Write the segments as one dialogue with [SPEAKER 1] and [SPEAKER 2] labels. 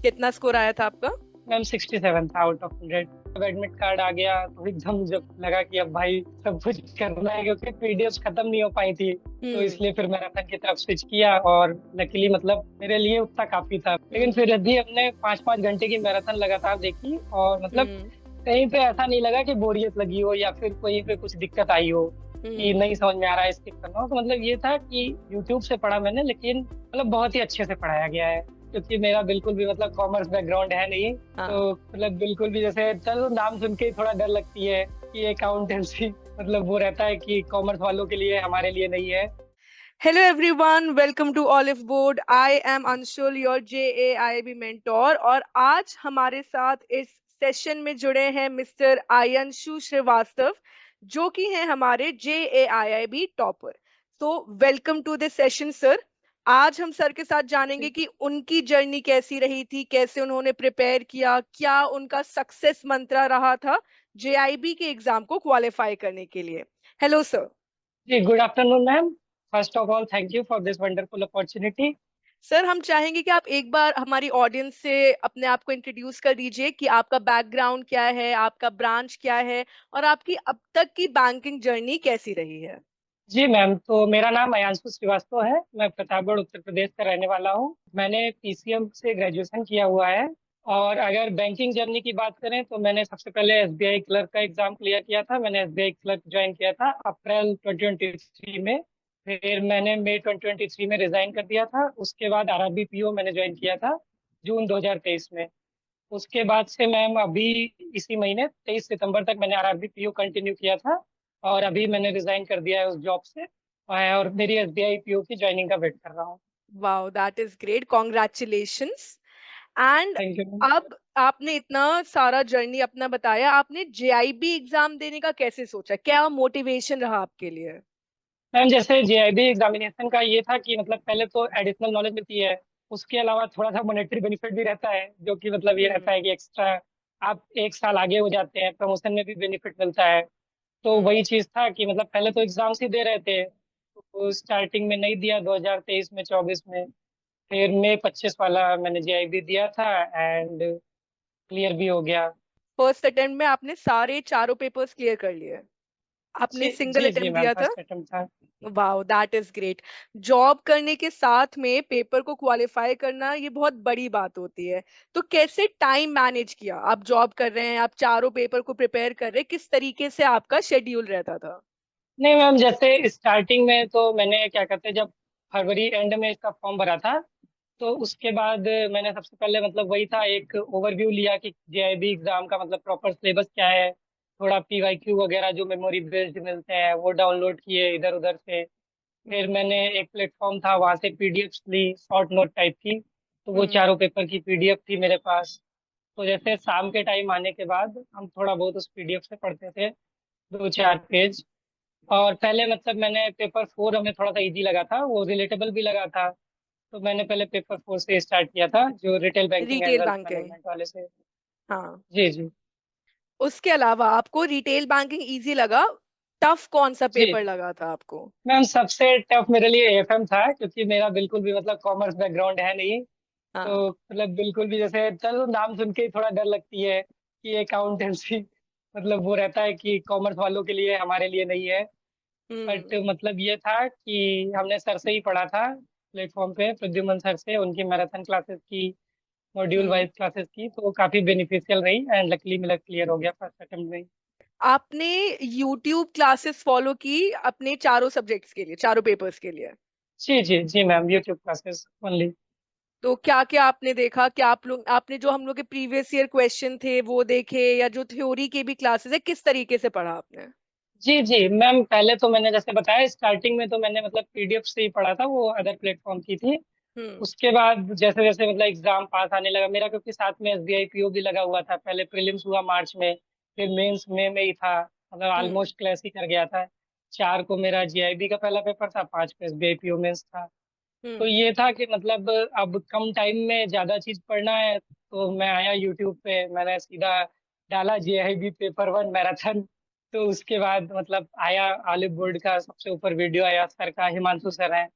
[SPEAKER 1] कितना स्कोर आया था आपका?
[SPEAKER 2] मैम 67 था आउट ऑफ 100। जब एडमिट कार्ड आ गया तो एकदम जब लगा कि अब भाई सब कुछ करना है, क्योंकि पीडीएफ खत्म नहीं हो पाई थी। तो
[SPEAKER 1] हम्म।
[SPEAKER 2] इसलिए फिर मैराथन की तरफ स्विच किया, और लकीली मतलब मेरे लिए उतना काफी था। लेकिन
[SPEAKER 1] हम्म।
[SPEAKER 2] फिर भी हमने 5-5 घंटे की मैराथन लगातार देखी, और मतलब
[SPEAKER 1] हम्म।
[SPEAKER 2] कहीं पे ऐसा नहीं लगा कि बोरियत लगी हो या फिर कहीं पे कुछ दिक्कत आई हो कि
[SPEAKER 1] हम्म।
[SPEAKER 2] नहीं समझ में आ रहा है, स्किप करना हो। तो मतलब ये था कि यूट्यूब से पढ़ा मैंने, लेकिन मतलब बहुत ही अच्छे से पढ़ाया गया है, क्योंकि मेरा बिल्कुल भी मतलब कॉमर्स बैकग्राउंड है नहीं।
[SPEAKER 1] हाँ।
[SPEAKER 2] तो मतलब बिल्कुल भी, जैसे चलो नाम सुन के ही थोड़ा डर लगती है कि अकाउंटेंसी मतलब वो रहता है कि कॉमर्स वालों के लिए, हमारे लिए नहीं है।
[SPEAKER 1] Hello everyone, welcome to Oliveboard. I am Anshul, your JAIB mentor. और आज हमारे साथ इस सेशन में जुड़े हैं मिस्टर आयंशु श्रीवास्तव, जो कि हैं हमारे JAIB टॉपर। तो welcome to this session sir. आज हम सर के साथ जानेंगे कि उनकी जर्नी कैसी रही थी, कैसे उन्होंने प्रिपेयर किया, क्या उनका सक्सेस मंत्रा रहा था JIB के एग्जाम को क्वालिफाई करने के लिए। Hello sir.
[SPEAKER 2] जी, good afternoon ma'am. First of all thank you for this wonderful opportunity.
[SPEAKER 1] Sir, हम चाहेंगे कि आप एक बार हमारी ऑडियंस से अपने आप को इंट्रोड्यूस कर दीजिए कि आपका बैकग्राउंड क्या है, आपका ब्रांच क्या है, और आपकी अब तक की बैंकिंग जर्नी कैसी रही है।
[SPEAKER 2] जी मैम, तो मेरा नाम अयांशु श्रीवास्तव है। मैं प्रतापगढ़ उत्तर प्रदेश का रहने वाला हूँ। मैंने पीसीएम से ग्रेजुएशन किया हुआ है। और अगर बैंकिंग जर्नी की बात करें तो मैंने सबसे पहले एसबीआई क्लर्क का एग्जाम क्लियर किया था। मैंने एसबीआई क्लर्क ज्वाइन किया था अप्रैल 2023 में। फिर मैंने मई 2023 में रिजाइन कर दिया था। उसके बाद आरआरबी पीओ मैंने ज्वाइन किया था जून 2023 में। उसके बाद से मैम अभी इसी महीने 23 सितंबर तक मैंने आरआरबी पीओ कंटिन्यू किया था। और अभी मैंने रिजाइन कर दिया है उस जॉब से, और मेरी एसबीआई पीओ की ज्वाइनिंग का वेट कर रहा हूँ।
[SPEAKER 1] Wow, that is great, congratulations. And
[SPEAKER 2] thank you ma'am.
[SPEAKER 1] अब आपने इतना सारा जर्नी अपना बताया, आपने JIB एग्जाम देने का कैसे सोचा, क्या मोटिवेशन रहा आपके लिए?
[SPEAKER 2] मैम जैसे जेआईबी एग्जामिनेशन का ये था कि मतलब पहले तो एडिशनल नॉलेज मिलती है, उसके अलावा थोड़ा सा मॉनेटरी बेनिफिट भी रहता है, जो कि मतलब ये
[SPEAKER 1] हम्म।
[SPEAKER 2] रहता है कि एक्स्ट्रा आप एक साल आगे हो जाते हैं, प्रमोशन में भी बेनिफिट मिलता है। तो
[SPEAKER 1] हम्म।
[SPEAKER 2] वही चीज था कि मतलब पहले तो एग्जाम्स ही दे रहे थे, तो स्टार्टिंग में नहीं दिया 2023 में 24 में। फिर मई 25 वाला मैंने जेआईबी दिया था, एंड क्लियर भी हो गया।
[SPEAKER 1] फर्स्ट अटेम्प्ट में आपने सारे चारों पेपर्स क्लियर कर लिए? आपने
[SPEAKER 2] जी
[SPEAKER 1] सिंगल
[SPEAKER 2] जी जी
[SPEAKER 1] अटेम्प्ट
[SPEAKER 2] मैम,
[SPEAKER 1] दिया था?
[SPEAKER 2] फर्स्ट अटेम्प्ट था।
[SPEAKER 1] Wow, that is great. Job करने के साथ में पेपर को क्वालिफाई करना ये बहुत बड़ी बात होती है। तो कैसे टाइम मैनेज किया? आप जॉब कर रहे हैं, आप चारों पेपर को प्रिपेयर कर रहे हैं, किस तरीके से आपका शेड्यूल रहता था?
[SPEAKER 2] नहीं मैम, जैसे स्टार्टिंग में तो मैंने क्या कहते हैं, जब फरवरी एंड में इसका फॉर्म भरा था, तो उसके बाद मैंने सबसे पहले मतलब वही था, एक ओवरव्यू लिया कि जेआईबी एग्जाम का मतलब प्रॉपर सिलेबस क्या है। थोड़ा पीवाईक्यू वगैरह जो मेमोरी बेस्ड मिलते हैं वो डाउनलोड किए इधर उधर से। फिर
[SPEAKER 1] हम्म।
[SPEAKER 2] मैंने एक प्लेटफॉर्म था, वहां से पीडीएफ ली, शॉर्ट नोट टाइप की। तो वो
[SPEAKER 1] हम्म।
[SPEAKER 2] चारों पेपर की पीडीएफ थी मेरे पास। तो जैसे शाम के टाइम आने के बाद हम थोड़ा बहुत उस पीडीएफ से पढ़ते थे, 2-4 पेज। और पहले मतलब मैंने पेपर 4 हमें थोड़ा सा इजी लगा था, वो रिलेटेबल भी लगा था। तो मैंने पहले पेपर 4 से स्टार्ट किया था, जो retail banking and
[SPEAKER 1] retail
[SPEAKER 2] wealth
[SPEAKER 1] banking.
[SPEAKER 2] Management वाले से।
[SPEAKER 1] हाँ।
[SPEAKER 2] जी जी
[SPEAKER 1] उसके अलावा आपको रिटेल बैंकिंग इजी लगा? टफ कौन सा
[SPEAKER 2] जी
[SPEAKER 1] पेपर लगा था आपको?
[SPEAKER 2] मैम, सबसे टफ मेरे लिए एएफएम था, क्योंकि मेरा बिल्कुल भी मतलब कॉमर्स बैकग्राउंड है नहीं।
[SPEAKER 1] हाँ।
[SPEAKER 2] तो मतलब बिल्कुल भी, जैसे चलो नाम सुन के ही थोड़ा डर लगती है कि अकाउंटेंसी मतलब वो रहता है कि कॉमर्स वालों के लिए, हमारे लिए नहीं है। बट
[SPEAKER 1] हम्म।
[SPEAKER 2] मतलब ये था कि हमने सर से ही पढ़ा था, प्लेटफॉर्म पे प्रद्युमन सर से, उनकी मैराथन क्लासेस की, मॉड्यूल
[SPEAKER 1] हम्म।
[SPEAKER 2] वाइज क्लासेस की, तो वो काफी बेनिफिशियल रही, एंड लकली मेरा क्लियर हो गया फर्स्ट अटेम्प्ट में ही।
[SPEAKER 1] आपने YouTube क्लासेस फॉलो की अपने चारों सब्जेक्ट्स के लिए, चारों पेपर्स के लिए?
[SPEAKER 2] जी जी जी मैम, यूट्यूब क्लासेस ओनली।
[SPEAKER 1] तो क्या क्या आपने देखा? क्या आप लोग, आपने जो हम लोग के प्रीवियस ईयर क्वेश्चन थे वो देखे, या जो थ्योरी के भी क्लासेस है, किस तरीके से पढ़ा आपने?
[SPEAKER 2] जी जी मैम, पहले तो मैंने जैसे बताया स्टार्टिंग में तो मैंने मतलब पीडीएफ से ही पढ़ा था, वो अदर प्लेटफॉर्म की थी।
[SPEAKER 1] हम्म।
[SPEAKER 2] उसके बाद जैसे जैसे मतलब एग्जाम पास आने लगा मेरा, क्योंकि साथ में एसबीआई पीओ भी लगा हुआ था। पहले प्रीलिम्स हुआ मार्च में, फिर मेंस मई में ही था। मतलब
[SPEAKER 1] हम्म।
[SPEAKER 2] ऑलमोस्ट क्लैश ही कर गया था। 4 को मेरा जीआईबी का पहला पेपर था, 5 को एसबीआई पीओ मेंस था। तो
[SPEAKER 1] हम्म।
[SPEAKER 2] ये था कि मतलब अब कम टाइम में ज्यादा चीज पढ़ना है, तो मैं आया यूट्यूब पे, मैंने सीधा डाला जेआईबी पेपर 1 मैराथन। तो उसके बाद मतलब आया ऑलिव बोर्ड का सबसे ऊपर वीडियो आया, सर का, हिमांशु सर हैं।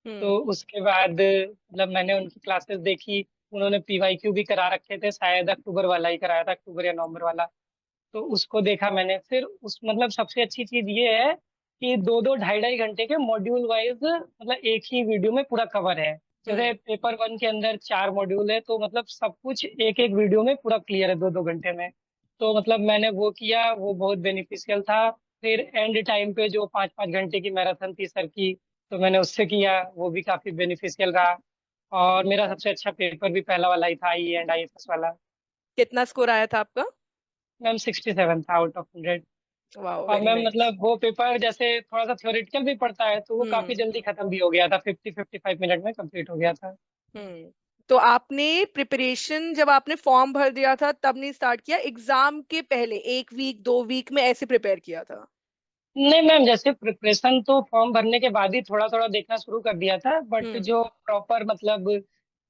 [SPEAKER 1] हम्म।
[SPEAKER 2] तो उसके बाद मतलब मैंने उनकी क्लासेस देखी। उन्होंने PYQ भी करा रखे थे, शायद अक्टूबर वाला ही कराया था, अक्टूबर या नवंबर वाला। तो उसको देखा मैंने। फिर उस मतलब सबसे अच्छी चीज ये है कि दो दो ढाई ढाई घंटे के मॉड्यूल वाइज मतलब एक ही वीडियो में पूरा कवर है। जैसे
[SPEAKER 1] हम्म।
[SPEAKER 2] पेपर वन के अंदर 4 मॉड्यूल है, तो मतलब सब कुछ एक एक वीडियो में पूरा क्लियर है 2 2 घंटे में। तो मतलब मैंने वो किया, वो बहुत बेनिफिशियल था। फिर एंड टाइम पे जो 5 5 घंटे की मैराथन थी सर की, तो मैंने उससे किया, वो भी काफी बेनिफिशियल रहा। और मेरा सबसे अच्छा पेपर भी पहला वाला ही था, IE एंड IFS वाला।
[SPEAKER 1] कितना स्कोर आया था आपका?
[SPEAKER 2] मैम 67 था आउट ऑफ 100।
[SPEAKER 1] वाह,
[SPEAKER 2] और
[SPEAKER 1] वेरी
[SPEAKER 2] मैम
[SPEAKER 1] नाइस।
[SPEAKER 2] मतलब वो पेपर जैसे थोड़ा सा थ्योरेटिकल भी पड़ता है, तो वो काफी
[SPEAKER 1] हम्म।
[SPEAKER 2] जल्दी खत्म भी हो गया था, 50 55 मिनट में कंप्लीट हो गया था।
[SPEAKER 1] हम्म। तो आपने प्रिपरेशन जब आपने फॉर्म भर दिया था तब नहीं स्टार्ट किया, एग्जाम के पहले 1 वीक 2 वीक में ऐसे प्रिपेयर किया था?
[SPEAKER 2] नहीं मैम, जैसे प्रिपरेशन तो फॉर्म भरने के बाद ही थोड़ा थोड़ा देखना शुरू कर दिया था, बट
[SPEAKER 1] हम्म।
[SPEAKER 2] जो प्रॉपर मतलब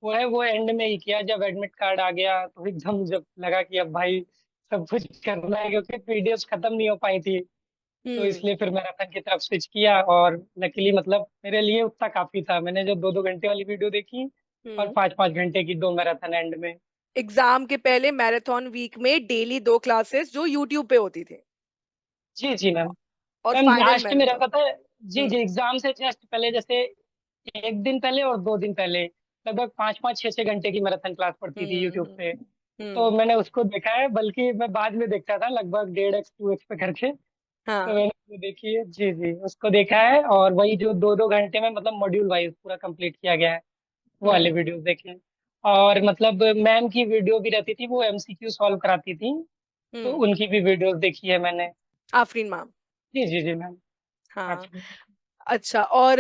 [SPEAKER 2] वो है वो एंड में ही किया। जब एडमिट कार्ड आ गया तो एकदम जब लगा कि अब भाई सब कुछ करना है, क्योंकि पीडीएफ खत्म नहीं हो पाई थी। तो
[SPEAKER 1] हम्म।
[SPEAKER 2] इसलिए फिर मैराथन की तरफ स्विच किया, और लकीली मतलब मेरे लिए उतना काफी था। मैंने जो 2 2 घंटे वाली वीडियो देखी, और
[SPEAKER 1] हम्म।
[SPEAKER 2] 5 5 घंटे की 2 मैराथन एंड में।
[SPEAKER 1] एग्जाम के पहले मैराथन वीक में डेली 2 क्लासेस जो यूट्यूब पे होती थी,
[SPEAKER 2] जी जी मैम।
[SPEAKER 1] और
[SPEAKER 2] मैम
[SPEAKER 1] फाइनल
[SPEAKER 2] लास्ट मेरा
[SPEAKER 1] मैराथन।
[SPEAKER 2] पता है, जी
[SPEAKER 1] हम्म।
[SPEAKER 2] जी, एग्जाम से जस्ट पहले, जैसे 1 दिन पहले और 2 दिन पहले लगभग 5 5 6 6 घंटे की मैराथन क्लास पड़ती थी यूट्यूब
[SPEAKER 1] हम्म।
[SPEAKER 2] पे। तो
[SPEAKER 1] हम्म।
[SPEAKER 2] मैंने उसको देखा है, बल्कि मैं बाद में देखता था लगभग 1.5x 2x पे करके। तो
[SPEAKER 1] हाँ।
[SPEAKER 2] मैंने वो देखी है, जी जी, उसको देखा है। और वही जो 2 2 घंटे में मतलब मॉड्यूल वाइज पूरा कंप्लीट किया गया है, वो वाले
[SPEAKER 1] हम्म।
[SPEAKER 2] वीडियोस देखे हैं। और मतलब मैम की वीडियो भी रहती थी, वो MCQ सॉल्व कराती थी, तो
[SPEAKER 1] हम्म।
[SPEAKER 2] उनकी भी वीडियोस देखी है मैंने।
[SPEAKER 1] आफरीन मैम।
[SPEAKER 2] जी जी जी मैम।
[SPEAKER 1] हाँ।
[SPEAKER 2] काफी।
[SPEAKER 1] अच्छा, और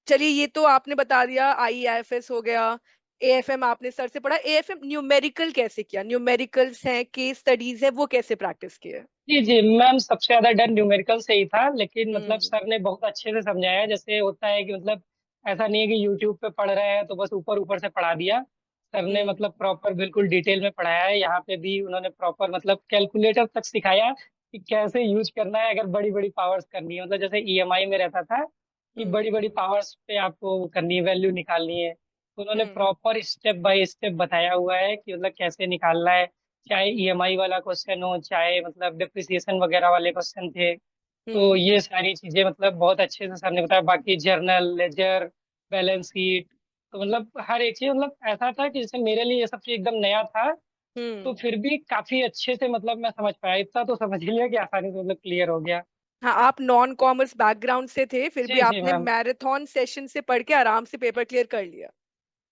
[SPEAKER 1] चलिए ये तो आपने बता दिया, IEFS हो गया। AFM आपने सर से पढ़ा, AFM न्यूमेरिकल कैसे किया? न्यूमेरिकल्स हैं, केस स्टडीज है, वो कैसे प्रैक्टिस किए?
[SPEAKER 2] जी जी मैम, सबसे ज्यादा डर न्यूमेरिकल से ही था, लेकिन मतलब
[SPEAKER 1] हम्म।
[SPEAKER 2] सर ने बहुत अच्छे से समझाया। जैसे होता है कि मतलब ऐसा नहीं है कि यूट्यूब पे पढ़ रहे हैं तो बस ऊपर ऊपर से पढ़ा दिया। सर ने
[SPEAKER 1] हम्म।
[SPEAKER 2] मतलब प्रॉपर बिल्कुल डिटेल में पढ़ाया है। यहाँ पे भी उन्होंने प्रॉपर मतलब कैलकुलेटर तक सिखाया कि कैसे यूज करना है अगर बड़ी बड़ी पावर्स करनी है। मतलब जैसे EMI में रहता था कि
[SPEAKER 1] हम्म।
[SPEAKER 2] बड़ी बड़ी पावर्स पे आपको वो करनी है, वैल्यू निकालनी है, तो उन्होंने
[SPEAKER 1] हम्म।
[SPEAKER 2] प्रॉपर स्टेप बाय स्टेप बताया हुआ है कि मतलब कैसे निकालना है। चाहे EMI वाला क्वेश्चन हो, चाहे मतलब डिप्रिसिएशन वगैरह वाले क्वेश्चन थे, तो
[SPEAKER 1] हम्म।
[SPEAKER 2] ये सारी चीजें मतलब बहुत अच्छे से सर ने बताया। बाकी जर्नल, लेजर, बैलेंस शीट, तो मतलब हर एक चीज मतलब ऐसा था कि जैसे मेरे लिए ये सब चीज एकदम नया था, तो
[SPEAKER 1] हम्म।
[SPEAKER 2] फिर भी काफी अच्छे से मतलब मैं समझ पाया। इतना तो समझ ही लिया कि आसानी से मतलब क्लियर हो गया।
[SPEAKER 1] हाँ, आप नॉन कॉमर्स बैकग्राउंड से थे, फिर भी
[SPEAKER 2] जी जी
[SPEAKER 1] आपने
[SPEAKER 2] मैम।
[SPEAKER 1] मैराथन सेशन से पढ़ के आराम से पेपर क्लियर कर लिया।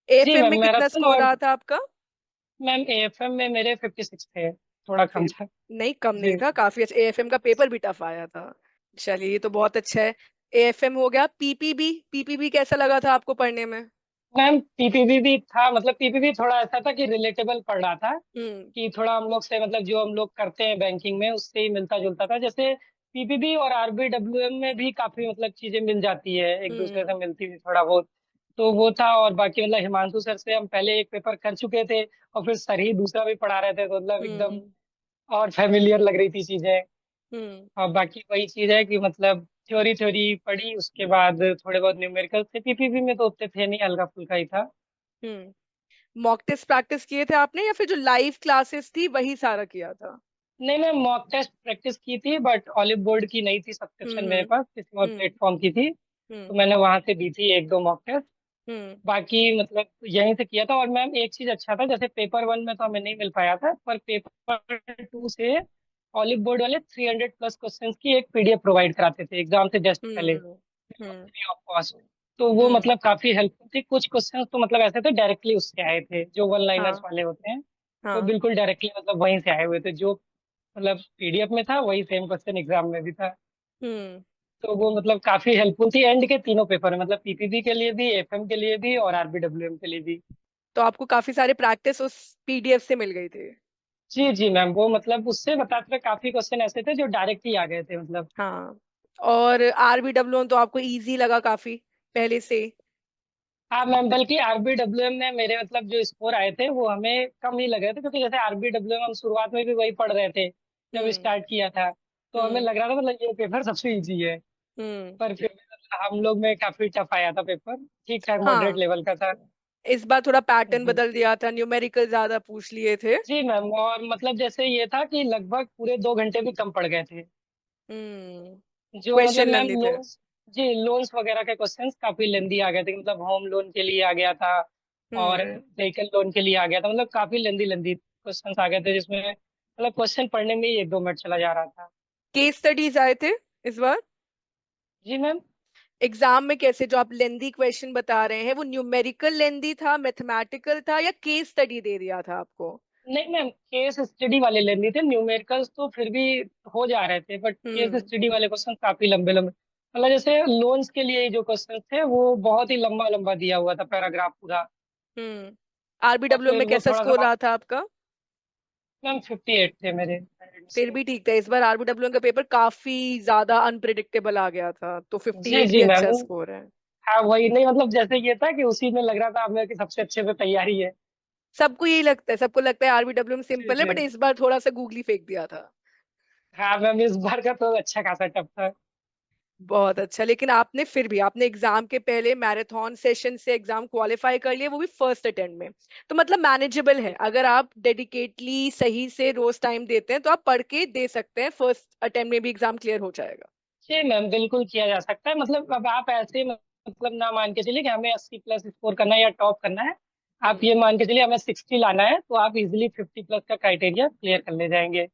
[SPEAKER 2] जी
[SPEAKER 1] AFM
[SPEAKER 2] मैम,
[SPEAKER 1] में कितना
[SPEAKER 2] मैराथन
[SPEAKER 1] स्कोर
[SPEAKER 2] और
[SPEAKER 1] रहा था आपका?
[SPEAKER 2] मैम AFM में मेरे 56 थे, थोड़ा कम
[SPEAKER 1] फिर
[SPEAKER 2] था।
[SPEAKER 1] नहीं, कम नहीं
[SPEAKER 2] जी
[SPEAKER 1] था, काफी अच्छा। AFM का पेपर भी टफ आया था। चलिए, ये तो बहुत अच्छा है। AFM हो गया। PPB, PPB कैसा लगा था आपको पढ़ने में?
[SPEAKER 2] मैम, PPB भी था। मतलब PPB थोड़ा ऐसा था कि रिलेटेबल पढ़ रहा था,
[SPEAKER 1] हम्म।
[SPEAKER 2] कि थोड़ा हम लोग से मतलब जो हम लोग करते हैं बैंकिंग में उससे ही मिलता जुलता था। जैसे PPB और RBWM में भी काफी मतलब चीजें मिल जाती है, एक दूसरे
[SPEAKER 1] हम्म।
[SPEAKER 2] से मिलती थी थोड़ा बहुत। तो वो था। और बाकी मतलब हिमांशु सर से हम पहले एक पेपर कर चुके थे, और फिर सर ही दूसरा भी पढ़ा रहे थे, तो मतलब एकदम
[SPEAKER 1] हम्म।
[SPEAKER 2] और फेमिलियर लग रही थी चीजें।
[SPEAKER 1] हम्म।
[SPEAKER 2] और बाकी वही चीज है कि मतलब थ्योरी थ्योरी पढ़ी, उसके बाद थोड़े बहुत न्यूमेरिकल थे। PPB में तो उतने थे नहीं, हल्का फुल्का ही था।
[SPEAKER 1] मॉक टेस्ट प्रैक्टिस किए थे आपने, या फिर जो लाइव क्लासेस थी वही सारा किया था?
[SPEAKER 2] नहीं, मैं मॉक टेस्ट प्रैक्टिस की थी, बट ऑलिव बोर्ड की नहीं थी सब्सक्रिप्शन मेरे
[SPEAKER 1] हम्म।
[SPEAKER 2] पास, किसी और
[SPEAKER 1] हम्म।
[SPEAKER 2] प्लेटफॉर्म की थी। तो
[SPEAKER 1] हम्म।
[SPEAKER 2] मैंने वहां से दी थी 1 2 मॉक टेस्ट।
[SPEAKER 1] हम्म।
[SPEAKER 2] बाकी मतलब यहीं से किया था। और मैम एक चीज अच्छा था, जैसे पेपर वन में तो हमें नहीं मिल पाया था, पर पेपर टू से ऑलिव बोर्ड वाले 300+ क्वेश्चन की एक PDF प्रोवाइड कराते थे एग्जाम से जस्ट पहले,
[SPEAKER 1] हम्म। हम्म।
[SPEAKER 2] Free of cost. तो वो
[SPEAKER 1] हम्म।
[SPEAKER 2] मतलब काफी हेल्पफुल थी। कुछ क्वेश्चन तो मतलब ऐसे थे डायरेक्टली उससे आए थे, जो वन लाइनर्स
[SPEAKER 1] हाँ।
[SPEAKER 2] वाले होते हैं, वो
[SPEAKER 1] हाँ।
[SPEAKER 2] बिल्कुल डायरेक्टली मतलब वहीं से आए हुए थे। जो मतलब PDF में था वही सेम क्वेश्चन एग्जाम में भी था।
[SPEAKER 1] हम्म।
[SPEAKER 2] तो वो मतलब काफी हेल्पफुल थी एंड के तीनों पेपर में, मतलब PPB के लिए भी, FM के लिए भी, और RBWM के लिए भी।
[SPEAKER 1] तो आपको काफी सारे प्रैक्टिस उस PDF से मिल गई थी?
[SPEAKER 2] जी जी मैम, वो मतलब उससे बताते थे काफी क्वेश्चन ऐसे थे जो डायरेक्ट ही आ गए थे मतलब।
[SPEAKER 1] हाँ। और RBW तो आपको इजी लगा काफी पहले से?
[SPEAKER 2] हाँ मैम, बल्कि RBWM में मेरे मतलब जो स्कोर आए थे वो हमें कम ही लग रहे थे, क्योंकि जैसे RBWM हम शुरुआत में भी वही पढ़ रहे थे जब
[SPEAKER 1] हम्म।
[SPEAKER 2] स्टार्ट किया था, तो हमें
[SPEAKER 1] हम्म।
[SPEAKER 2] लग रहा था मतलब ये पेपर सबसे इजी है।
[SPEAKER 1] हम्म।
[SPEAKER 2] पर फिर भी मतलब हम लोग में काफी टफ आया था पेपर, ठीक ठाक मॉडरेट
[SPEAKER 1] हाँ,
[SPEAKER 2] लेवल का था।
[SPEAKER 1] इस बार थोड़ा पैटर्न
[SPEAKER 2] जी
[SPEAKER 1] बदल दिया था, न्यूमेरिकल ज्यादा पूछ लिए थे।
[SPEAKER 2] जी मैम, और मतलब जैसे ये था कि लगभग पूरे 2 घंटे भी कम पड़ गए थे।
[SPEAKER 1] हम्म।
[SPEAKER 2] जो मतलब
[SPEAKER 1] क्वेश्चन
[SPEAKER 2] मैम
[SPEAKER 1] लेंदी थे।
[SPEAKER 2] लोन्स, जी लोन्स वगैरह के क्वेश्चंस काफी लेंदी आ गए थे, मतलब होम लोन के लिए आ गया था और
[SPEAKER 1] हम्म।
[SPEAKER 2] व्हीकल लोन के लिए आ गया था, मतलब काफी लेंदी लेंदी क्वेश्चंस आ गए थे, जिसमें मतलब क्वेश्चन पढ़ने में ही 1-2 मिनट चला जा रहा था।
[SPEAKER 1] केस स्टडीज आए थे इस बार
[SPEAKER 2] जी मैम।
[SPEAKER 1] एग्जाम में? कैसे जो आप लेंदी क्वेश्चन बता रहे हैं वो न्यूमेरिकल लेंदी था, मैथमेटिकल था, या केस स्टडी दे दिया था आपको?
[SPEAKER 2] नहीं मैम, केस स्टडी वाले लेंदी थे, न्यूमेरिकल्स तो फिर भी हो जा रहे थे, बट केस
[SPEAKER 1] हम्म।
[SPEAKER 2] स्टडी वाले क्वेश्चन काफी लंबे लंबे, मतलब जैसे लोन्स के लिए जो क्वेश्चन थे वो बहुत ही लंबा लंबा दिया हुआ था, पैराग्राफ पूरा।
[SPEAKER 1] हम्म।
[SPEAKER 2] और
[SPEAKER 1] आरबीडब्ल्यू
[SPEAKER 2] फिर
[SPEAKER 1] में
[SPEAKER 2] वो
[SPEAKER 1] कैसा
[SPEAKER 2] थोड़ा
[SPEAKER 1] स्कोर
[SPEAKER 2] सा,
[SPEAKER 1] रहा था आपका?
[SPEAKER 2] मैम 58 थे मेरे
[SPEAKER 1] फिर
[SPEAKER 2] से।
[SPEAKER 1] भी ठीक था, इस बार आरबीडब्ल्यू का पेपर काफी ज्यादा अनप्रिडिक्टेबल आ गया था, तो
[SPEAKER 2] जी
[SPEAKER 1] 58 भी
[SPEAKER 2] जी मैम।
[SPEAKER 1] अच्छा स्कोर है।
[SPEAKER 2] हाँ वही, नहीं मतलब जैसे ये था कि उसी में लग रहा था हमें कि सबसे अच्छे से तैयारी है।
[SPEAKER 1] सबको यही लगता है, सबको लगता है आरबीडब्ल्यू में
[SPEAKER 2] जी
[SPEAKER 1] सिंपल है,
[SPEAKER 2] जी।
[SPEAKER 1] बट इस बार थोड़ा सा गूगली फेंक दिया था।
[SPEAKER 2] हाँ मैम, इस बार का तो अच्छा खासा टफ था।
[SPEAKER 1] बहुत अच्छा, लेकिन आपने फिर भी आपने एग्जाम के पहले मैराथन सेशन से एग्जाम क्वालिफाई कर लिए, वो भी फर्स्ट अटेम्प्ट में। तो मतलब मैनेजेबल है,
[SPEAKER 2] जी
[SPEAKER 1] अगर आप डेडिकेटली सही से रोज टाइम देते हैं तो आप पढ़ के दे सकते हैं, फर्स्ट अटेम्प्ट में भी एग्जाम क्लियर हो जाएगा।
[SPEAKER 2] जी मैम, बिल्कुल किया जा सकता है, मतलब अब आप ऐसे मतलब ना मान के चलिए कि हमें 80+ स्कोर करना है या टॉप करना है। आप
[SPEAKER 1] हम्म।
[SPEAKER 2] ये मान के चलिए हमें 60 लाना है, तो आप इजिली 50+ का क्राइटेरिया क्लियर कर ले जाएंगे।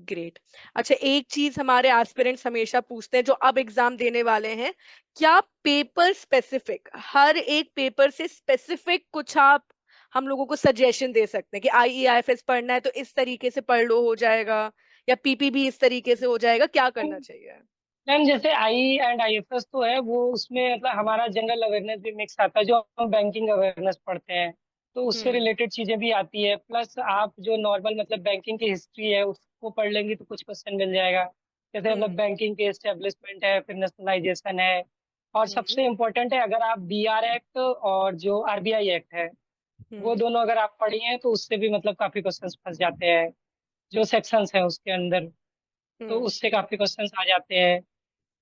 [SPEAKER 1] ग्रेट। अच्छा, एक चीज हमारे एस्पिरेंट्स हमेशा पूछते हैं जो अब एग्जाम देने वाले हैं, क्या पेपर स्पेसिफिक, हर एक पेपर से स्पेसिफिक कुछ आप हम लोगों को सजेशन दे सकते हैं कि आईईआईएफएस पढ़ना है तो इस तरीके से पढ़ लो हो जाएगा, या पीपीबी इस तरीके से हो जाएगा, क्या करना चाहिए?
[SPEAKER 2] मैम जैसे आई एंड आईएफएस तो है, वो उसमें मतलब हमारा जनरल अवेयरनेस भी मिक्स आता है, जो हम बैंकिंग अवेयरनेस पढ़ते हैं तो उससे
[SPEAKER 1] हम्म।
[SPEAKER 2] रिलेटेड चीजें भी आती है, प्लस आप जो नॉर्मल मतलब बैंकिंग की हिस्ट्री है उसको पढ़ लेंगी तो कुछ क्वेश्चन मिल जाएगा। जैसे मतलब
[SPEAKER 1] हम्म।
[SPEAKER 2] बैंकिंग के एस्टेब्लिशमेंट है, फिर नेशनलाइजेशन है, और
[SPEAKER 1] हम्म।
[SPEAKER 2] सबसे इम्पोर्टेंट है अगर आप बीआर एक्ट और जो आरबीआई एक्ट है, वो
[SPEAKER 1] हम्म।
[SPEAKER 2] दोनों अगर आप पढ़ी हैं तो उससे भी मतलब काफी क्वेश्चंस फंस जाते हैं, जो सेक्शंस हैं उसके अंदर, तो
[SPEAKER 1] हम्म।
[SPEAKER 2] उससे काफी क्वेश्चंस आ जाते हैं।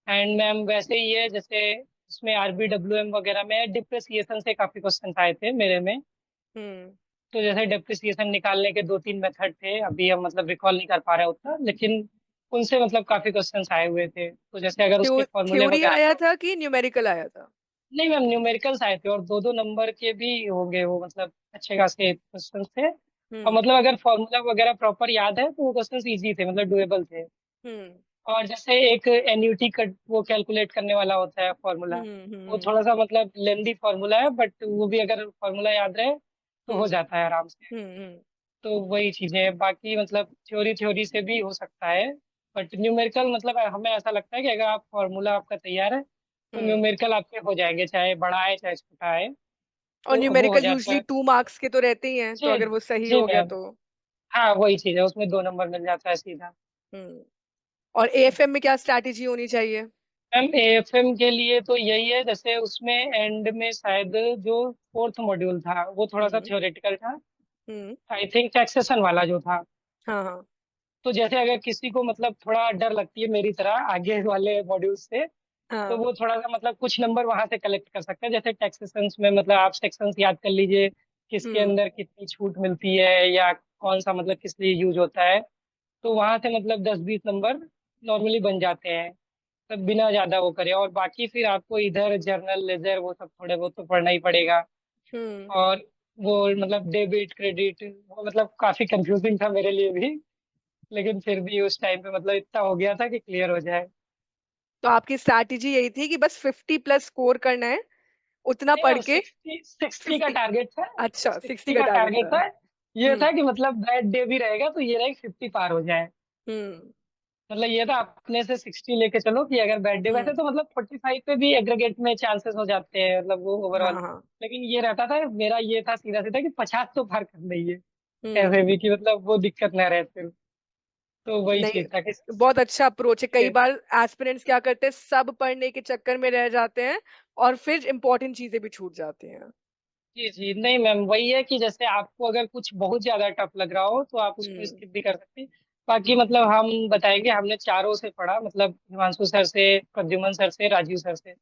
[SPEAKER 2] एंड मैम वैसे ही है, जैसे उसमें आरबीडब्ल्यूएम वगैरह में डिप्रिसिएशन से काफी क्वेश्चन आए थे मेरे में।
[SPEAKER 1] हम्म।
[SPEAKER 2] तो जैसे डिप्रिसिएशन निकालने के 2-3 मेथड थे, अभी हम मतलब रिकॉल नहीं कर पा रहे उतना, लेकिन उनसे मतलब काफी क्वेश्चंस आए हुए थे, तो जैसे अगर उसके फॉर्मूले
[SPEAKER 1] थ्योरी
[SPEAKER 2] वगैरह
[SPEAKER 1] आया
[SPEAKER 2] थे।
[SPEAKER 1] था कि न्यूमेरिकल आया था?
[SPEAKER 2] नहीं मैम, न्यूमेरिकल्स आए थे और 2-2 नंबर के भी होंगे वो, मतलब अच्छे खासे क्वेश्चन थे। और
[SPEAKER 1] हम्म।
[SPEAKER 2] मतलब अगर फॉर्मूला वगैरह प्रॉपर याद है तो वो क्वेश्चन इजी थे, मतलब डुएबल थे।
[SPEAKER 1] हम्म।
[SPEAKER 2] और जैसे एक एन्युटी का वो कैलकुलेट करने वाला होता है फॉर्मूला,
[SPEAKER 1] हम्म।
[SPEAKER 2] वो
[SPEAKER 1] हम्म।
[SPEAKER 2] थोड़ा सा मतलब लेंदी फॉर्मूला है, बट वो भी अगर फॉर्मूला याद रहे तो हो
[SPEAKER 1] हम्म।
[SPEAKER 2] जाता है आराम से।
[SPEAKER 1] हम्म।
[SPEAKER 2] तो वही चीजें हैं, बाकी मतलब थ्योरी थ्योरी से भी हो सकता है, बट न्यूमेरिकल मतलब हमें ऐसा लगता है कि अगर आप फॉर्मूला आपका तैयार है तो
[SPEAKER 1] हम्म।
[SPEAKER 2] न्यूमेरिकल आपके हो जाएंगे, चाहे बड़ा है चाहे छोटा है,
[SPEAKER 1] और
[SPEAKER 2] तो वो हो
[SPEAKER 1] न्यूमेरिकल
[SPEAKER 2] जाता
[SPEAKER 1] यूजली
[SPEAKER 2] है।
[SPEAKER 1] 2 मार्क्स के तो रहते ही हैं, तो
[SPEAKER 2] जी
[SPEAKER 1] अगर वो सही
[SPEAKER 2] जी
[SPEAKER 1] हो गया
[SPEAKER 2] मैम।
[SPEAKER 1] तो।
[SPEAKER 2] हाँ वही चीज है, उसमें 2 नंबर मिल जाता है सीधा।
[SPEAKER 1] हम्म। और एएफएम में क्या स्ट्रैटेजी होनी चाहिए?
[SPEAKER 2] मैम एएफएम के लिए तो यही है, जैसे उसमें एंड में शायद जो फोर्थ मॉड्यूल था वो थोड़ा सा
[SPEAKER 1] हम्म।
[SPEAKER 2] थ्योरेटिकल था,
[SPEAKER 1] हम्म।
[SPEAKER 2] आई थिंक टैक्सेशन वाला जो था।
[SPEAKER 1] हाँ हाँ।
[SPEAKER 2] तो जैसे अगर किसी को मतलब थोड़ा डर लगती है मेरी तरह आगे वाले मॉड्यूल से, तो
[SPEAKER 1] हाँ।
[SPEAKER 2] वो थोड़ा सा मतलब कुछ नंबर वहां से कलेक्ट कर सकता है, जैसे टैक्सेशन में मतलब आप सेक्शंस याद कर लीजिए, किसके
[SPEAKER 1] हम्म।
[SPEAKER 2] अंदर कितनी छूट मिलती है या कौन सा मतलब किस लिए यूज होता है, तो वहां से मतलब 10-20 नंबर नॉर्मली बन जाते हैं, तब बिना ज्यादा वो करे। और बाकी फिर आपको इधर जर्नल लेजर वो सब थोड़े बहुत तो पढ़ना ही पड़ेगा।
[SPEAKER 1] हम्म।
[SPEAKER 2] और वो मतलब डेबिट क्रेडिट वो मतलब काफी कंफ्यूजिंग था मेरे लिए भी, लेकिन फिर भी उस टाइम पे मतलब इतना हो गया था कि क्लियर हो जाए।
[SPEAKER 1] तो आपकी स्ट्रैटेजी यही थी कि बस 50+ स्कोर करना है, उतना
[SPEAKER 2] नहीं
[SPEAKER 1] पढ़
[SPEAKER 2] मैम,
[SPEAKER 1] के?
[SPEAKER 2] 60 का
[SPEAKER 1] 50?
[SPEAKER 2] टारगेट था।
[SPEAKER 1] अच्छा, 60
[SPEAKER 2] 60
[SPEAKER 1] का
[SPEAKER 2] का
[SPEAKER 1] टारगेट
[SPEAKER 2] टारगेट
[SPEAKER 1] था।
[SPEAKER 2] था। ये
[SPEAKER 1] हम्म।
[SPEAKER 2] था कि मतलब बैड डे भी रहेगा तो ये रहे 50 पार हो जाए।
[SPEAKER 1] हम्म।
[SPEAKER 2] मतलब ये था अपने से 60 लेके चलो कि अगर बैड डे, वैसे
[SPEAKER 1] हम्म।
[SPEAKER 2] तो मतलब 45 पे भी एग्रीगेट में चांसेस हो जाते हैं, मतलब वो ओवरऑल।
[SPEAKER 1] हाँ हाँ।
[SPEAKER 2] लेकिन ये रहता था, मेरा ये था सीधा सीधा कि 50 तो पार करना ही है,
[SPEAKER 1] हम्म।
[SPEAKER 2] ऐसे भी कि मतलब वो दिक्कत ना रहे फिर। तो वही
[SPEAKER 1] नहीं,
[SPEAKER 2] चीज था कि
[SPEAKER 1] बहुत अच्छा अप्रोच है। कई बार एस्पिरेंट्स क्या करते हैं, सब पढ़ने के चक्कर में रह जाते हैं और फिर इंपॉर्टेंट चीजें भी छूट जाती हैं।
[SPEAKER 2] जी जी, नहीं मैम वही है कि जैसे आपको अगर कुछ बहुत ज्यादा टफ लग रहा हो तो आप उसको
[SPEAKER 1] हम्म।
[SPEAKER 2] स्किप भी कर सकते हैं। बाकी मतलब हम बताएंगे, हमने चारों से पढ़ा, मतलब हिमांशु सर से, प्रद्युमन सर से, राजीव सर से।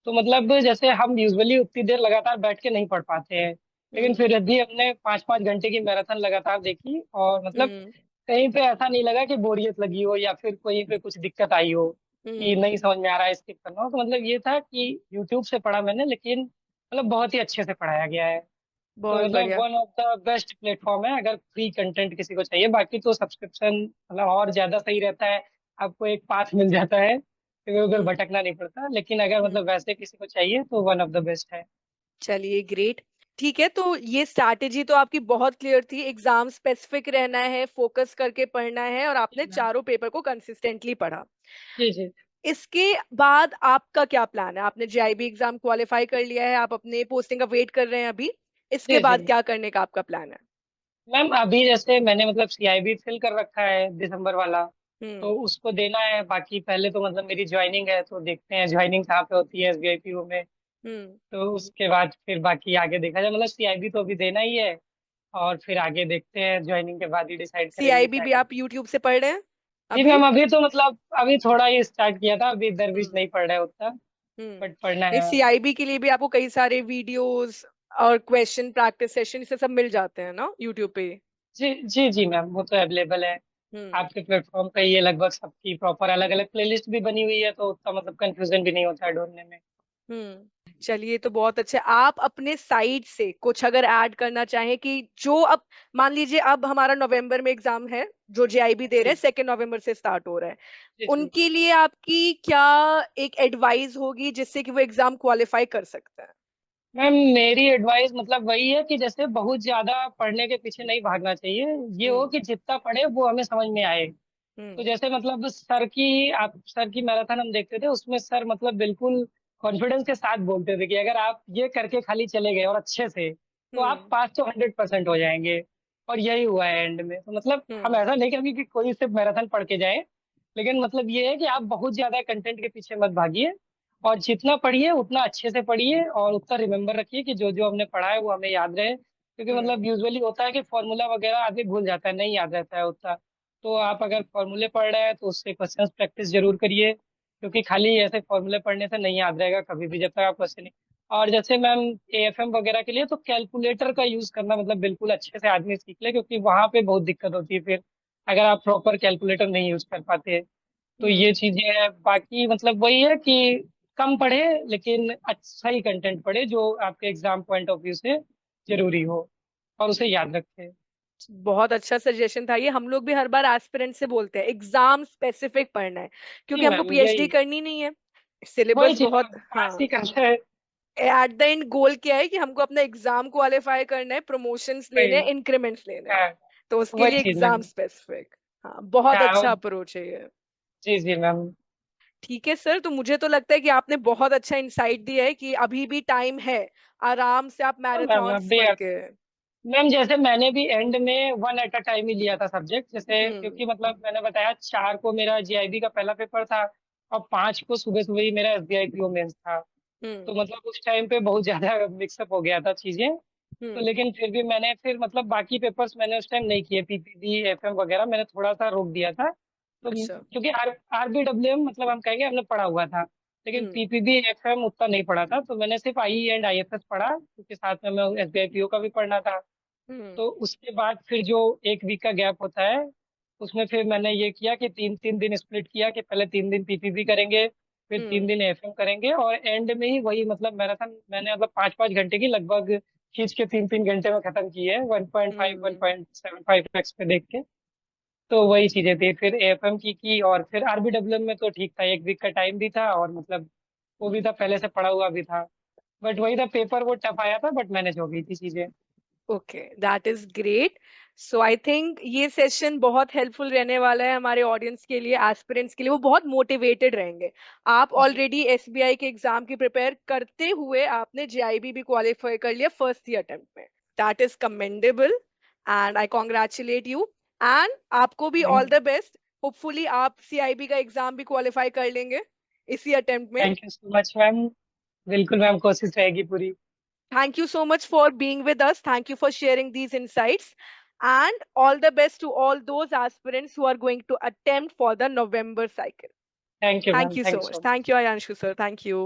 [SPEAKER 2] तो मतलब जैसे हम यूजुअली उतनी देर लगातार बैठ के नहीं पढ़ पाते हैं, लेकिन
[SPEAKER 1] हम्म।
[SPEAKER 2] फिर भी हमने 5-5 घंटे की मैराथन लगातार देखी, और मतलब
[SPEAKER 1] हम्म।
[SPEAKER 2] कहीं पे ऐसा नहीं लगा कि बोरियत लगी हो या फिर कहीं पे कुछ दिक्कत आई हो कि
[SPEAKER 1] हम्म।
[SPEAKER 2] नहीं समझ में आ रहा है, स्किप करना हो। तो मतलब ये था कि यूट्यूब से पढ़ा मैंने, लेकिन मतलब बहुत ही अच्छे से पढ़ाया गया है। तो
[SPEAKER 1] बहुत
[SPEAKER 2] मतलब
[SPEAKER 1] बढ़िया।
[SPEAKER 2] One of the best platform है अगर फ्री कंटेंट किसी को चाहिए। बाकी तो सब्सक्रिप्शन मतलब और ज्यादा सही रहता है, आपको एक पाथ मिल जाता है, इधर उधर
[SPEAKER 1] हम्म।
[SPEAKER 2] भटकना नहीं पड़ता। लेकिन अगर
[SPEAKER 1] हम्म।
[SPEAKER 2] मतलब वैसे किसी को चाहिए तो वन ऑफ द बेस्ट है।
[SPEAKER 1] चलिए ग्रेट। ठीक है, तो ये स्ट्रैटेजी तो आपकी बहुत क्लियर थी, एग्जाम स्पेसिफिक रहना है, फोकस करके पढ़ना है, और
[SPEAKER 2] जी
[SPEAKER 1] आपने
[SPEAKER 2] मैम।
[SPEAKER 1] चारों पेपर को कंसिस्टेंटली पढ़ा।
[SPEAKER 2] जी जी।
[SPEAKER 1] इसके बाद आपका क्या प्लान है? आपने जेआईबी एग्जाम क्वालिफाई कर लिया है, आप अपने पोस्टिंग का वेट कर रहे हैं अभी। इसके
[SPEAKER 2] जी
[SPEAKER 1] बाद
[SPEAKER 2] जी
[SPEAKER 1] क्या करने का आपका प्लान है?
[SPEAKER 2] मैम, अभी जैसे मैंने मतलब सीआईबी फिल कर रखा है दिसंबर वाला, तो
[SPEAKER 1] हम्म।
[SPEAKER 2] उसको देना है। बाकी पहले तो मतलब मेरी ज्वाइनिंग है, तो देखते हैं ज्वाइनिंग कहाँ पे होती है, एसबीआईपीओ में।
[SPEAKER 1] हम्म।
[SPEAKER 2] तो उसके बाद फिर बाकी आगे देखा जाए, मतलब सीआईबी तो अभी देना ही है, और फिर आगे देखते हैं, ज्वाइनिंग के बाद ही डिसाइड करेंगे
[SPEAKER 1] सीआईबी
[SPEAKER 2] क्या
[SPEAKER 1] भी
[SPEAKER 2] करना
[SPEAKER 1] आप यूट्यूब से पढ़ रहे हैं
[SPEAKER 2] है। जी
[SPEAKER 1] अभी?
[SPEAKER 2] मैम, अभी तो मतलब अभी थोड़ा ही स्टार्ट किया था, अभी दरवीज
[SPEAKER 1] हम्म।
[SPEAKER 2] नहीं पढ़ रहा है उतना,
[SPEAKER 1] हम्म।
[SPEAKER 2] बट पढ़ना
[SPEAKER 1] नहीं,
[SPEAKER 2] है मैम।
[SPEAKER 1] सीआईबी के लिए भी आपको कई सारे वीडियोस और क्वेश्चन प्रैक्टिस सेशन से सब मिल जाते हैं ना यूट्यूब पे?
[SPEAKER 2] जी जी जी मैम, वो तो अवेलेबल है
[SPEAKER 1] हम्म।
[SPEAKER 2] आपके प्लेटफॉर्म पे। ये लगभग सबकी प्रॉपर अलग अलग प्लेलिस्ट भी बनी हुई है, तो उतना मतलब कंफ्यूजन भी नहीं होता है ढूंढने में।
[SPEAKER 1] चलिए, तो बहुत अच्छा है। आप अपने साइड से कुछ अगर ऐड करना चाहें कि जो अब मान लीजिए अब हमारा नवंबर में एग्जाम है, जो जेआईबी दे रहे हैं,
[SPEAKER 2] जी
[SPEAKER 1] 2 नवंबर से स्टार्ट हो रहा है,
[SPEAKER 2] जी जी
[SPEAKER 1] उनके लिए आपकी क्या एक एडवाइस होगी जिससे कि वो एग्जाम क्वालिफाई कर सकते हैं?
[SPEAKER 2] मैम, मेरी एडवाइस मतलब वही है कि जैसे बहुत ज्यादा पढ़ने के पीछे नहीं भागना चाहिए। ये हो
[SPEAKER 1] हम्म।
[SPEAKER 2] कि जितना पढ़े वो हमें समझ में आए। तो
[SPEAKER 1] हम्म।
[SPEAKER 2] जैसे मतलब सर की मैराथन हम देखते थे, उसमें सर मतलब बिल्कुल कॉन्फिडेंस के साथ बोलते थे कि अगर आप ये करके खाली चले गए और अच्छे से, तो आप
[SPEAKER 1] हम्म।
[SPEAKER 2] पास तो 100% हो जाएंगे। और यही हुआ है एंड में। तो मतलब हम
[SPEAKER 1] हम्म।
[SPEAKER 2] ऐसा नहीं कहेंगे कि कोई सिर्फ मैराथन पढ़ के जाए, लेकिन मतलब ये है कि आप बहुत ज्यादा कंटेंट के पीछे मत भागिए, और जितना पढ़िए उतना अच्छे से पढ़िए, और उतना रिमेम्बर रखिए कि जो जो हमने पढ़ा है वो हमें याद रहे। क्योंकि
[SPEAKER 1] हम्म।
[SPEAKER 2] मतलब यूजुअली होता है कि फॉर्मूला वगैरह आदमी भूल जाता है, नहीं याद रहता है उतना। तो आप अगर फॉर्मूले पढ़ रहे हैं तो उससे क्वेश्चंस प्रैक्टिस जरूर करिए, क्योंकि खाली ऐसे फॉर्मूले पढ़ने से नहीं याद रहेगा कभी भी, जब तक आप क्वेश्चन नहीं। और जैसे मैम, एएफएम वगैरह के लिए तो कैलकुलेटर का यूज करना मतलब बिल्कुल अच्छे से आदमी सीख ले, क्योंकि वहां पे बहुत दिक्कत होती है फिर, अगर आप प्रॉपर कैलकुलेटर नहीं यूज कर पाते। तो ये
[SPEAKER 1] हम्म।
[SPEAKER 2] चीजें हैं। बाकी मतलब वही है कि कम पढ़े, लेकिन अच्छा ही कंटेंट पढ़े जो आपके एग्जाम पॉइंट ऑफ व्यू से जरूरी हो, और उसे याद रखें।
[SPEAKER 1] बहुत अच्छा सजेशन था ये। हम लोग भी हर बार एस्पिरेंट से बोलते हैं एग्जाम स्पेसिफिक पढ़ना है,
[SPEAKER 2] जी
[SPEAKER 1] क्योंकि हमको
[SPEAKER 2] मैम,
[SPEAKER 1] पीएचडी
[SPEAKER 2] यही
[SPEAKER 1] करनी नहीं है।
[SPEAKER 2] वही
[SPEAKER 1] सिलेबस
[SPEAKER 2] चीज
[SPEAKER 1] बहुत,
[SPEAKER 2] मैम, पास ही
[SPEAKER 1] हाँ।
[SPEAKER 2] करना है।
[SPEAKER 1] एट द एंड गोल क्या है कि हमको अपना एग्जाम क्वालिफाई करना है, प्रमोशंस लेने
[SPEAKER 2] वही
[SPEAKER 1] हैं, इंक्रीमेंट्स लेने हैं।
[SPEAKER 2] हाँ,
[SPEAKER 1] तो उसके
[SPEAKER 2] वही
[SPEAKER 1] लिए
[SPEAKER 2] चीज
[SPEAKER 1] एग्जाम
[SPEAKER 2] मैम।
[SPEAKER 1] स्पेसिफिक। हाँ, बहुत अच्छा
[SPEAKER 2] हाँ।
[SPEAKER 1] अप्रोच है ये।
[SPEAKER 2] जी जी मैम।
[SPEAKER 1] ठीक है सर, तो मुझे तो लगता है कि आपने बहुत अच्छा इंसाइट दिया है कि अभी भी टाइम है, आराम से आप
[SPEAKER 2] हाँ मैम,
[SPEAKER 1] मैराथन्स
[SPEAKER 2] अभी
[SPEAKER 1] पढ़ के।
[SPEAKER 2] मैम जैसे मैंने भी एंड में वन एट अ टाइम ही लिया था सब्जेक्ट, जैसे
[SPEAKER 1] हम्म।
[SPEAKER 2] क्योंकि मतलब मैंने बताया 4 को मेरा जीआईबी का पहला पेपर था, और 5 को सुबह सुबह ही मेरा एसबीआईपीओ मेंस था। तो
[SPEAKER 1] हम्म।
[SPEAKER 2] मतलब उस टाइम पे बहुत ज्यादा मिक्सअप हो गया था चीजें। तो
[SPEAKER 1] हम्म।
[SPEAKER 2] लेकिन फिर भी मैंने फिर मतलब बाकी पेपर्स मैंने उस टाइम नहीं किए, पीपीबी एफएम वगैरह मैंने थोड़ा सा रोक दिया था। तो
[SPEAKER 1] अच्छा।
[SPEAKER 2] क्योंकि आरबीडब्ल्यूएम मतलब हम कहेंगे हमने पढ़ा हुआ था, लेकिन
[SPEAKER 1] हम्म।
[SPEAKER 2] पीपीबी एफएम उतना नहीं पढ़ा था। तो मैंने सिर्फ आई एंड आईएफएस पढ़ा, क्योंकि साथ में मैं एसबीआईपीओ का भी पढ़ना था।
[SPEAKER 1] हम्म।
[SPEAKER 2] तो उसके बाद फिर जो एक वीक का गैप होता है, उसमें फिर मैंने ये किया कि 3-3 दिन स्प्लिट किया, कि पहले 3 दिन पीपीबी करेंगे, फिर तीन
[SPEAKER 1] हम्म।
[SPEAKER 2] दिन एफएम करेंगे, और एंड में ही वही मतलब मैराथन मैंने मतलब 5-5 घंटे की लगभग खींच के 3-3 घंटे में खत्म की है, 1.5
[SPEAKER 1] हम्म।
[SPEAKER 2] 1.75x पे देख के। तो वही चीजें थी, फिर एएफएम की और फिर आरबीडब्ल्यूएम में तो ठीक था, एक वीक का टाइम भी था, और मतलब वो भी था, पहले से पढ़ा हुआ भी था। बट वही था, पेपर वो टफ आया था, बट मैनेज हो गई थी चीजें।
[SPEAKER 1] Okay, that is great. So I think ये सेशन बहुत हेल्पफुल रहने वाला है हमारे ऑडियंस के लिए, एस्पिरेंट्स के लिए। वो बहुत मोटिवेटेड रहेंगे। आप
[SPEAKER 2] जी
[SPEAKER 1] ऑलरेडी एसबीआई के एग्जाम की प्रिपेयर करते हुए आपने जेआईबी भी क्वालिफाई कर लिया फर्स्ट ही अटेम्प्ट में। That is commendable, and I congratulate you. And आपको भी ऑल द बेस्ट। होपफुली आप सीआईबी का एग्जाम भी क्वालिफाई कर लेंगे इसी अटेम्प्ट में।
[SPEAKER 2] Thank you so much ma'am. बिल्कुल मैम, कोशिश रहेगी पूरी।
[SPEAKER 1] Thank you so much for being with us. Thank you for sharing these insights. And all the best to all those aspirants who are going to attempt for the November cycle.
[SPEAKER 2] Thank you
[SPEAKER 1] Thank
[SPEAKER 2] ma'am,
[SPEAKER 1] you
[SPEAKER 2] thank
[SPEAKER 1] so
[SPEAKER 2] you
[SPEAKER 1] much.
[SPEAKER 2] So
[SPEAKER 1] Thank
[SPEAKER 2] much.
[SPEAKER 1] you, Ayanshu sir. Thank you.